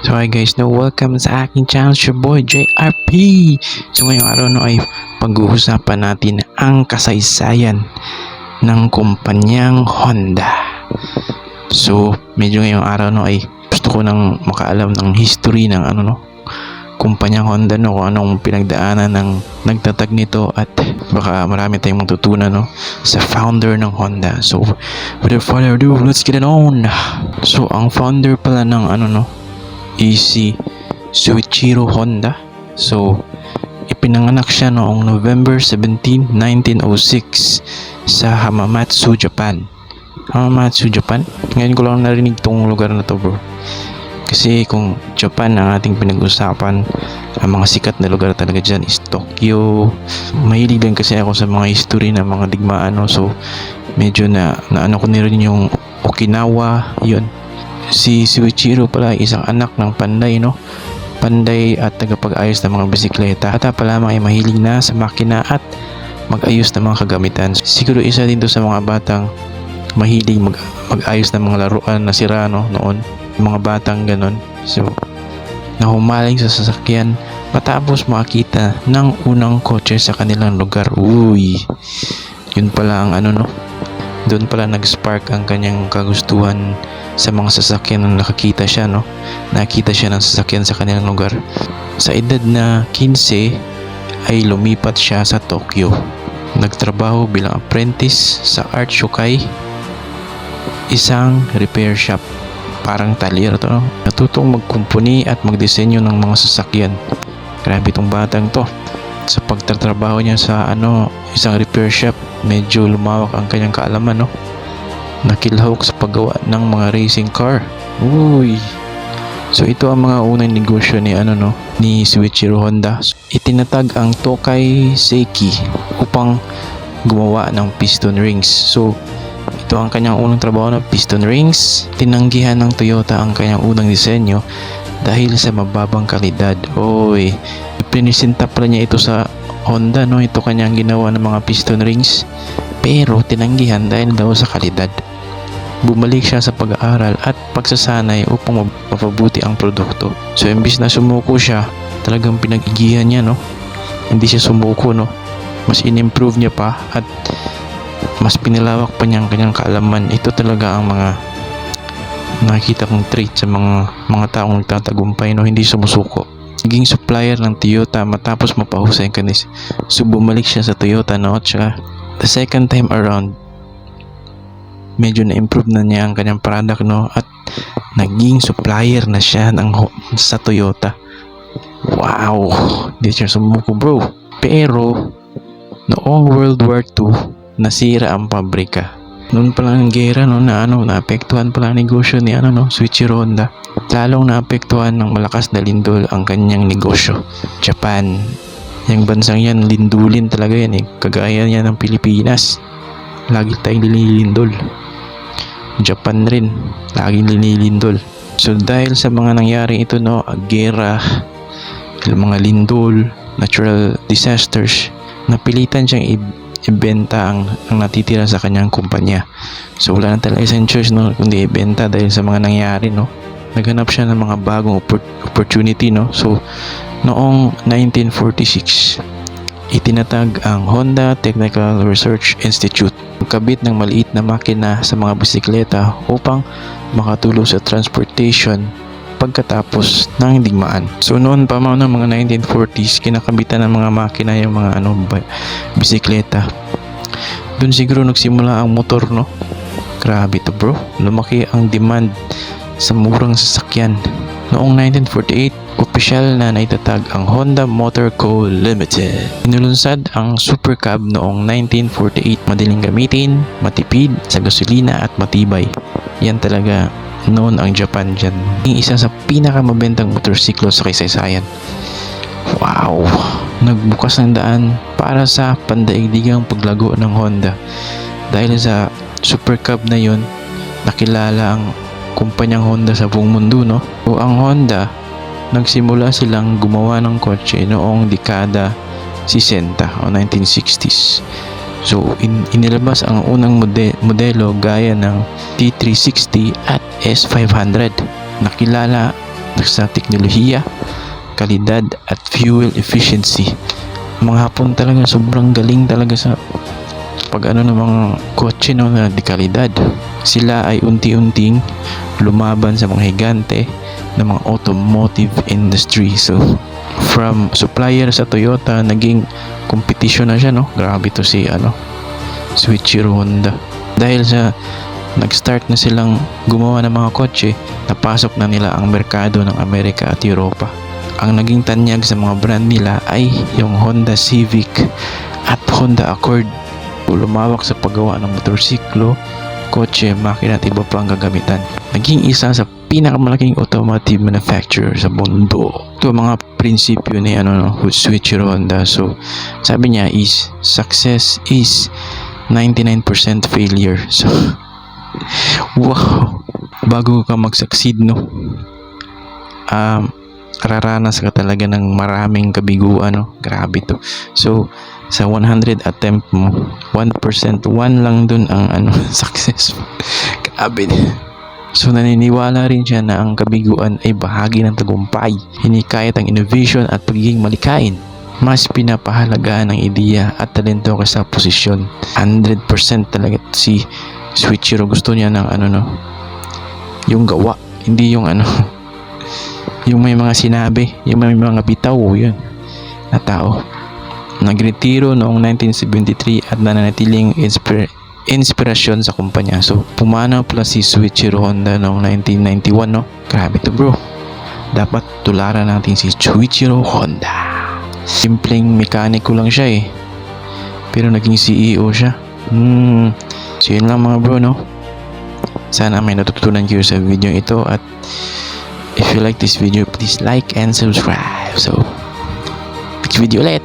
So hi guys, welcome sa aking channel, your boy JRP. So ngayong araw ay pag-uusapan natin ang kasaysayan ng kumpanyang Honda. So medyo ngayong araw ay gusto ko nang makaalam ng history ng kumpanyang Honda, kung anong pinagdaanan ng nagtatag nito, at baka marami tayong matutunan sa founder ng Honda. So without further ado, let's get it on. So ang founder pala ng is si Shuichiro Honda. So ipinanganak siya noong November 17, 1906 sa Hamamatsu, Japan. Ngayon ko lang narinig tong lugar na to, bro. Kasi kung Japan ang ating pinag-usapan, ang mga sikat na lugar talaga dyan is Tokyo. Mahilig din kasi ako sa mga history ng mga digmaan, so medyo na ko rin yung Okinawa, yun. Si Shuichiro pala ay isang anak ng panday, panday at tagapag-ayos ng mga bisikleta. Bata pa lamang ay mahilig na sa makina at mag-ayos ng mga kagamitan. Siguro isa din to sa mga batang mahilig mag-ayos ng mga laruan na sira noon, mga batang ganon. So nahumaling sa sasakyan matapos makita ng unang kotse sa kanilang lugar. Uy, yun pala ang doon pala nag-spark ang kanyang kagustuhan sa mga sasakyan nung nakita siya ng sasakyan sa kanilang lugar. Sa edad na 15 ay lumipat siya sa Tokyo. Nagtrabaho bilang apprentice sa Art Shokai, isang repair shop. Parang talir to, natutong magkumpuni at magdisenyo ng mga sasakyan. Grabe tong batang to. Sa pagtatrabaho niya sa isang repair shop, medyo lumawak ang kanyang kaalaman, nakilahok sa paggawa ng mga racing car. Uy. So ito ang mga unang negosyo ni Shuichiro Honda. Itinatag ang Tokai Seiki upang gumawa ng piston rings. So ito ang kanyang unang trabaho na piston rings. Tinanggihan ng Toyota ang kanyang unang disenyo dahil sa mababang kalidad. Oy, pinisinta pala niya ito sa Honda, ito kanyang ginawa ng mga piston rings, pero tinanggihan dahil daw sa kalidad. Bumalik siya sa pag-aaral at pagsasanay upang mapabuti ang produkto. So imbis na sumuko siya, talagang pinag-igihan niya, hindi siya sumuko, mas in-improve niya pa at mas pinalawak pa niya ang kanyang kaalaman. Ito talaga ang mga nakikita kong trait sa mga taong nagtatagumpay, hindi sumusuko. Naging supplier ng Toyota matapos mapahusay ang kanis. So bumalik siya sa Toyota, tsaka the second time around, medyo na-improve na niya ang kanyang product, at naging supplier na siya sa Toyota. Wow, hindi siya sumuko, bro. Pero noong World War II, nasira ang pabrika. Noon pa lang ang gera, naapektuhan pala ang negosyo ni Shuichiro Honda. Lalong naapektuhan ng malakas na lindol ang kanyang negosyo. Japan, yung bansang yan, lindulin talaga yan, kagaya yan ng Pilipinas. Lagi tayong linilindol. Japan rin, laging linilindol. So dahil sa mga nangyari ito, gera, mga lindol, natural disasters, napilitan siyang ibenta ang natitira sa kanyang kumpanya. So wala na talaga isang choice, kundi ibenta dahil sa mga nangyari, Naghanap siya ng mga bagong opportunity, So noong 1946, itinatag ang Honda Technical Research Institute. Kabit ng maliit na makina sa mga bisikleta upang makatulong sa transportation pagkatapos ng digmaan. So noon pa ng mga 1940s, kinakabitan ng mga makina yung mga bisikleta. Doon siguro nagsimula ang motor, Grabe to, bro. Lumaki ang demand sa murang sasakyan. Noong 1948, opisyal na naitatag ang Honda Motor Co. Limited. Inulunsad ang Super Cab noong 1948. Madaling gamitin, matipid sa gasolina at matibay. Yan talaga noon ang Japan dyan. Isa sa pinakamabentang motorsiklo sa kasaysayan. Wow! Nagbukas ng daan para sa pandaigdigang paglago ng Honda. Dahil sa Super Cab na yun, nakilala ang kumpanyang Honda sa buong mundo, O ang Honda, nagsimula silang gumawa ng kotse noong dekada 60 o 1960s. So inilabas ang unang modelo gaya ng T360 at S500. Nakilala sa teknolohiya, kalidad at fuel efficiency. Mga Hapon talaga sobrang galing talaga sa pag ng mga kotse na di kalidad. Sila ay unti-unting lumaban sa mga higante ng mga automotive industry. So from supplier sa Toyota, naging competition na siya, no? Grabe to si Soichiro Honda. Dahil sa nag-start na silang gumawa ng mga kotse, napasok na nila ang merkado ng Amerika at Europa. Ang naging tanyag sa mga brand nila ay yung Honda Civic at Honda Accord. Lumawak sa paggawa ng motorsiklo, kotse, makina at iba pang gagamitan. Naging isa sa pinakamalaking automotive manufacturer sa mundo. Ito ang mga prinsipyo ni Soichiro Honda. So sabi niya is success is 99% failure. So wow, bago ka mag-succeed, no, raranas ka talaga ng maraming kabiguan, no? Grabe to. So sa 100 attempt mo, 1% lang dun ang successful. Grabe. So naniniwala rin siya na ang kabiguan ay bahagi ng tagumpay. Hinikayat ang innovation at pagiging malikain. Mas pinapahalagahan ang ideya at talento kaysa posisyon. 100% talaga si Soichiro, gusto niya ng yung gawa, hindi yung yung may mga sinabi, yung may mga bitaw, yun na tao. Nagretiro noong 1973 at nananatiling inspirasyon sa kumpanya. So pumanaw pala si Soichiro Honda noong 1991, no? Grabe to, bro. Dapat tularan natin si Soichiro Honda. Simpleng mekaniko lang siya pero naging CEO siya. So yun lang mga bro, no? Sana may natutunan kayo sa video ito, at if you like this video, please like and subscribe. So next video ulit.